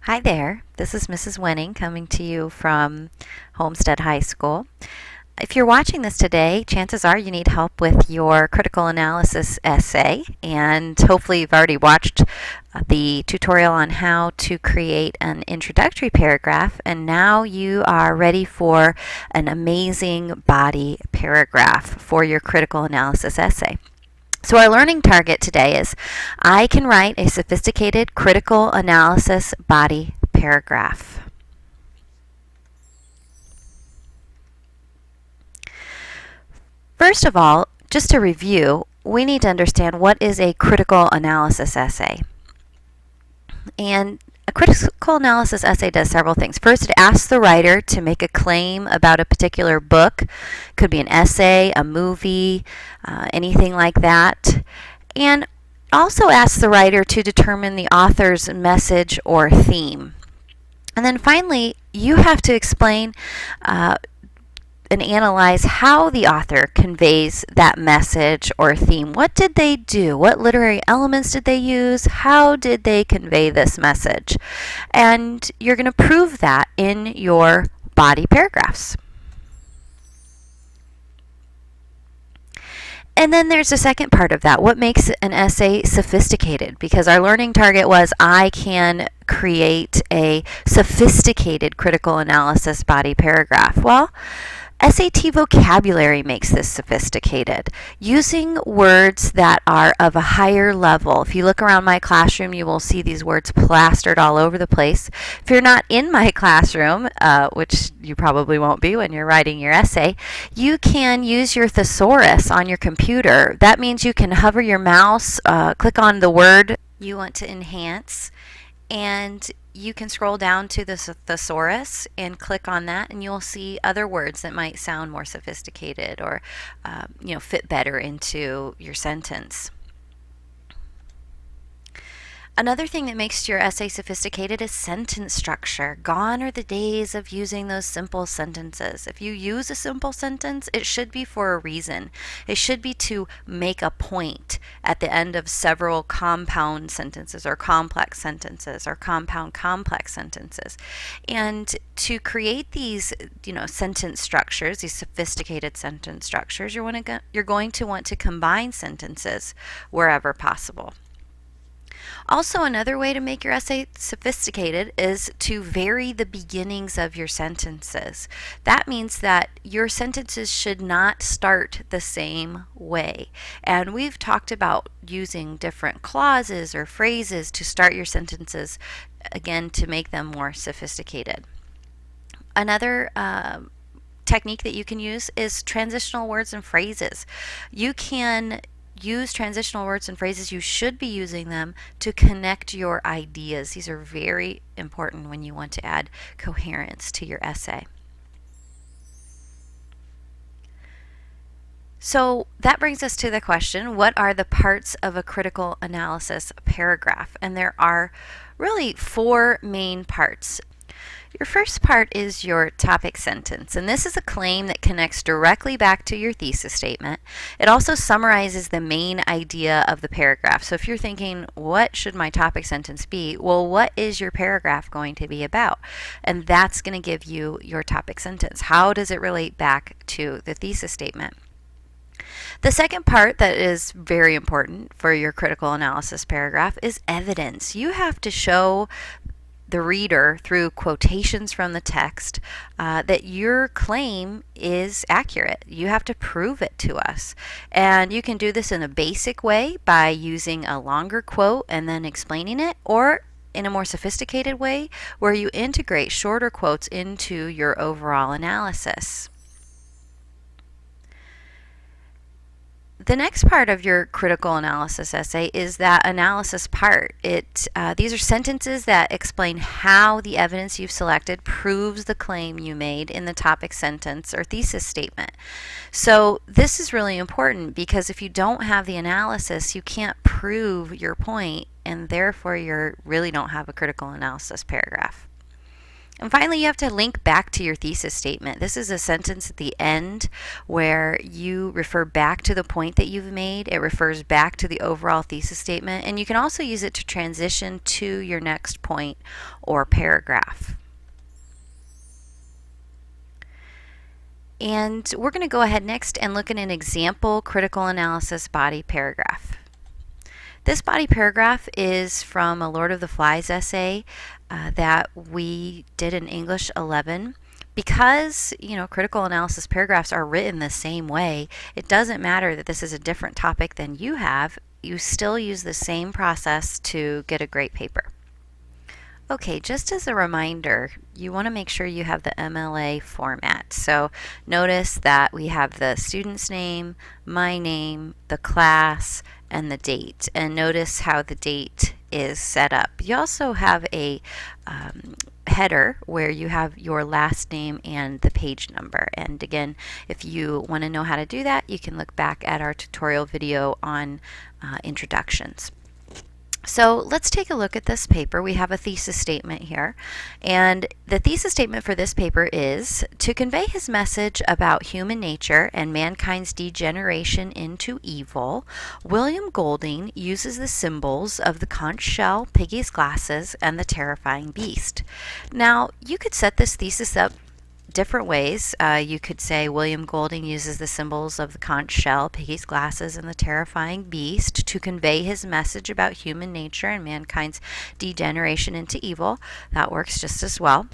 Hi there, this is Mrs. Wenning coming to you from Homestead High School. If you're watching this today, chances are you need help with your critical analysis essay, and hopefully you've already watched the tutorial on how to create an introductory paragraph, and now you are ready for an amazing body paragraph for your critical analysis essay. So our learning target today is I can write a sophisticated critical analysis body paragraph. First of all, just to review, we need to understand what is a critical analysis essay. And a critical analysis essay does several things. First, it asks the writer to make a claim about a particular book. It could be an essay, a movie, anything like that. And also asks the writer to determine the author's message or theme. And then finally, you have to explain and analyze how the author conveys that message or theme. What did they do? What literary elements did they use? How did they convey this message? And you're going to prove that in your body paragraphs. And then there's the second part of that. What makes an essay sophisticated? Because our learning target was I can create a sophisticated critical analysis body paragraph. Well, SAT vocabulary makes this sophisticated. Using words that are of a higher level. If you look around my classroom, you will see these words plastered all over the place. If you're not in my classroom, which you probably won't be when you're writing your essay, you can use your thesaurus on your computer. That means you can hover your mouse, click on the word you want to enhance, and you can scroll down to the thesaurus and click on that, and you'll see other words that might sound more sophisticated or fit better into your sentence. Another thing that makes your essay sophisticated is sentence structure. Gone are the days of using those simple sentences. If you use a simple sentence, it should be for a reason. It should be to make a point at the end of several compound sentences or complex sentences or compound complex sentences. And to create these, sentence structures, these sophisticated sentence structures, you're going to want to combine sentences wherever possible. Also, another way to make your essay sophisticated is to vary the beginnings of your sentences. That means that your sentences should not start the same way. And we've talked about using different clauses or phrases to start your sentences, again, to make them more sophisticated. Another technique that you can use is transitional words and phrases. You can use transitional words and phrases. You should be using them to connect your ideas. These are very important when you want to add coherence to your essay. So that brings us to the question, what are the parts of a critical analysis paragraph? And there are really 4 main parts. Your first part is your topic sentence, and this is a claim that connects directly back to your thesis statement. It also summarizes the main idea of the paragraph. So if you're thinking, what should my topic sentence be? Well, what is your paragraph going to be about? And that's going to give you your topic sentence. How does it relate back to the thesis statement? The second part that is very important for your critical analysis paragraph is evidence. You have to show the reader through quotations from the text that your claim is accurate. You have to prove it to us. And you can do this in a basic way by using a longer quote and then explaining it, or in a more sophisticated way where you integrate shorter quotes into your overall analysis. The next part of your critical analysis essay is that analysis part. These are sentences that explain how the evidence you've selected proves the claim you made in the topic sentence or thesis statement. So this is really important because if you don't have the analysis, you can't prove your point, and therefore you really don't have a critical analysis paragraph. And finally, you have to link back to your thesis statement. This is a sentence at the end where you refer back to the point that you've made. It refers back to the overall thesis statement, and you can also use it to transition to your next point or paragraph. And we're going to go ahead next and look at an example critical analysis body paragraph. This body paragraph is from a Lord of the Flies essay that we did in English 11. Because, critical analysis paragraphs are written the same way, it doesn't matter that this is a different topic than you have. You still use the same process to get a great paper. Okay, just as a reminder, you want to make sure you have the MLA format. So notice that we have the student's name, my name, the class, and the date. And notice how the date is set up. You also have a header where you have your last name and the page number. And again, if you want to know how to do that, you can look back at our tutorial video on introductions. So let's take a look at this paper. We have a thesis statement here, and the thesis statement for this paper is to convey his message about human nature and mankind's degeneration into evil. William Golding uses the symbols of the conch shell, piggy's glasses, and the terrifying beast. Now, you could set this thesis up different ways. You could say William Golding uses the symbols of the conch shell, piggy's glasses, and the terrifying beast to convey his message about human nature and mankind's degeneration into evil. That works just as well.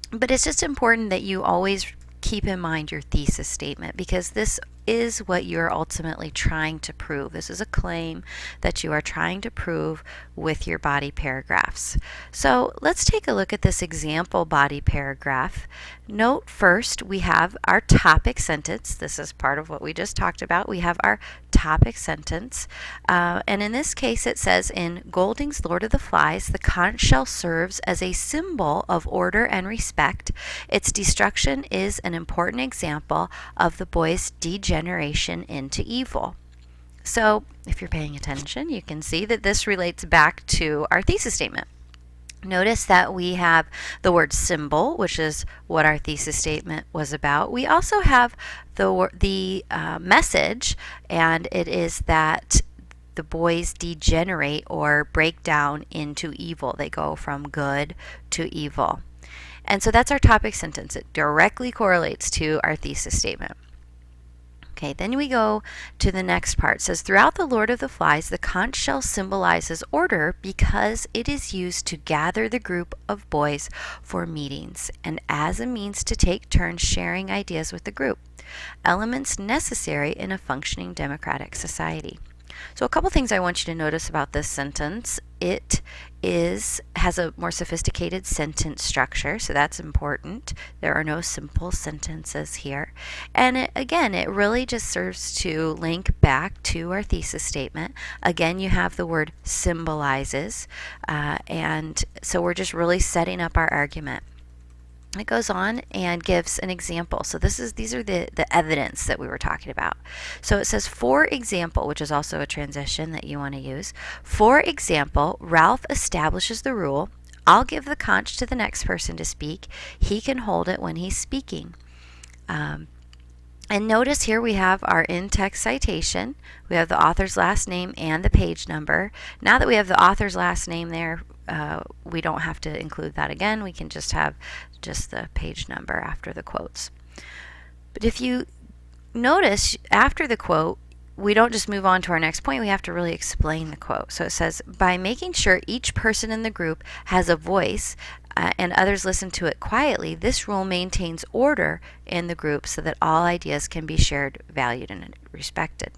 But it's just important that you always keep in mind your thesis statement, because this is what you're ultimately trying to prove. This is a claim that you are trying to prove with your body paragraphs. So let's take a look at this example body paragraph. Note first we have our topic sentence. This is part of what we just talked about. We have our topic sentence, and in this case it says, in Golding's Lord of the Flies, the conch shell serves as a symbol of order and respect. Its destruction is an important example of the boy's degeneration into evil. So if you're paying attention, you can see that this relates back to our thesis statement. Notice that we have the word symbol, which is what our thesis statement was about. We also have the message, and it is that the boys degenerate or break down into evil. They go from good to evil. And so that's our topic sentence. It directly correlates to our thesis statement. Okay, then we go to the next part. It says, throughout the Lord of the Flies, the conch shell symbolizes order because it is used to gather the group of boys for meetings and as a means to take turns sharing ideas with the group, elements necessary in a functioning democratic society. So a couple things I want you to notice about this sentence. It has a more sophisticated sentence structure, so that's important. There are no simple sentences here. And it really just serves to link back to our thesis statement. Again, you have the word symbolizes, and so we're just really setting up our argument. It goes on and gives an example. So these are the evidence that we were talking about. So it says, for example, which is also a transition that you want to use. For example, Ralph establishes the rule, I'll give the conch to the next person to speak. He can hold it when he's speaking. And notice here we have our in-text citation. We have the author's last name and the page number. Now that we have the author's last name there, we don't have to include that again. We can just have just the page number after the quotes. But if you notice, after the quote, we don't just move on to our next point. We have to really explain the quote. So it says, by making sure each person in the group has a voice and others listen to it quietly, this rule maintains order in the group so that all ideas can be shared, valued, and respected.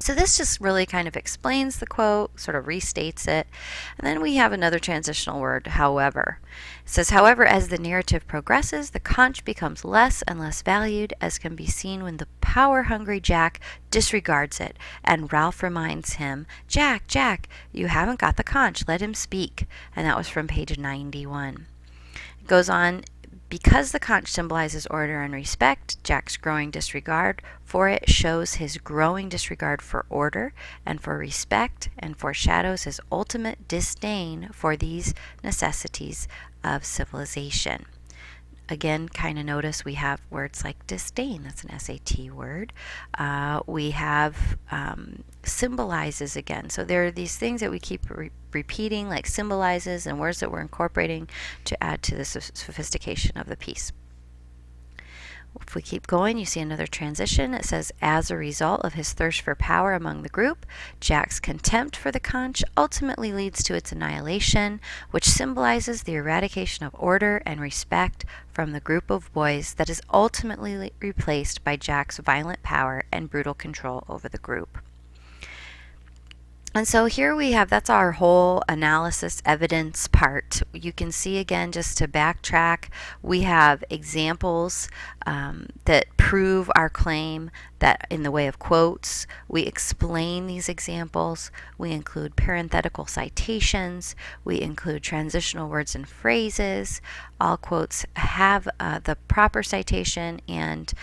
So this just really kind of explains the quote, sort of restates it. And then we have another transitional word, however. It says, however, as the narrative progresses, the conch becomes less and less valued, as can be seen when the power-hungry Jack disregards it, and Ralph reminds him, Jack, you haven't got the conch, let him speak. And that was from page 91. It goes on Because the conch symbolizes order and respect, Jack's growing disregard for it shows his growing disregard for order and for respect, and foreshadows his ultimate disdain for these necessities of civilization. Again, kind of notice we have words like disdain, that's an SAT word. We have symbolizes again. So there are these things that we keep repeating, like symbolizes, and words that we're incorporating to add to the sophistication of the piece. If we keep going, you see another transition. It says, as a result of his thirst for power among the group, Jack's contempt for the conch ultimately leads to its annihilation, which symbolizes the eradication of order and respect from the group of boys that is ultimately replaced by Jack's violent power and brutal control over the group. And so here we have, that's our whole analysis evidence part. You can see again, just to backtrack, we have examples that prove our claim, that in the way of quotes. We explain these examples. We include parenthetical citations. We include transitional words and phrases. All quotes have the proper citation, and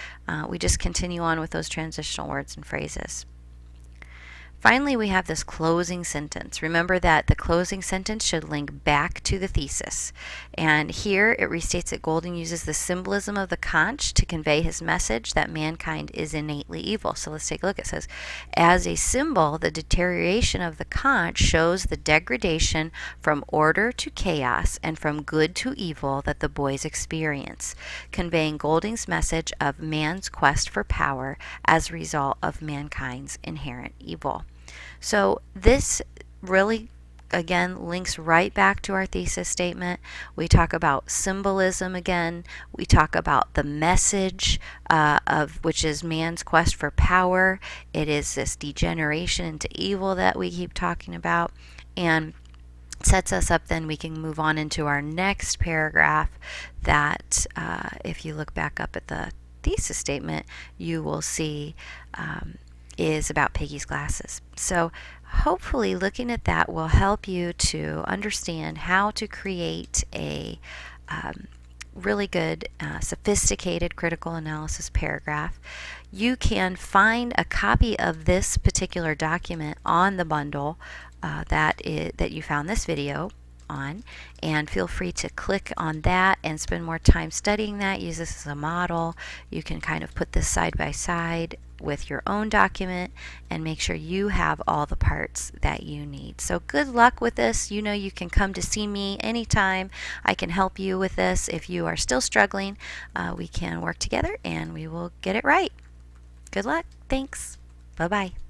we just continue on with those transitional words and phrases. Finally, we have this closing sentence. Remember that the closing sentence should link back to the thesis. And here it restates that Golding uses the symbolism of the conch to convey his message that mankind is innately evil. So let's take a look. It says, as a symbol, the deterioration of the conch shows the degradation from order to chaos and from good to evil that the boys experience, conveying Golding's message of man's quest for power as a result of mankind's inherent evil. So this really, again, links right back to our thesis statement. We talk about symbolism again. We talk about the message of which is man's quest for power. It is this degeneration into evil that we keep talking about, and sets us up. Then we can move on into our next paragraph that if you look back up at the thesis statement, you will see is about Peggy's glasses. So hopefully looking at that will help you to understand how to create a really good sophisticated critical analysis paragraph. You can find a copy of this particular document on the bundle that you found this video on, and feel free to click on that and spend more time studying that. Use this as a model. You can kind of put this side by side with your own document and make sure you have all the parts that you need. So good luck with this. You know, you can come to see me anytime. I can help you with this. If you are still struggling, we can work together and we will get it right. Good luck. Thanks. Bye-bye.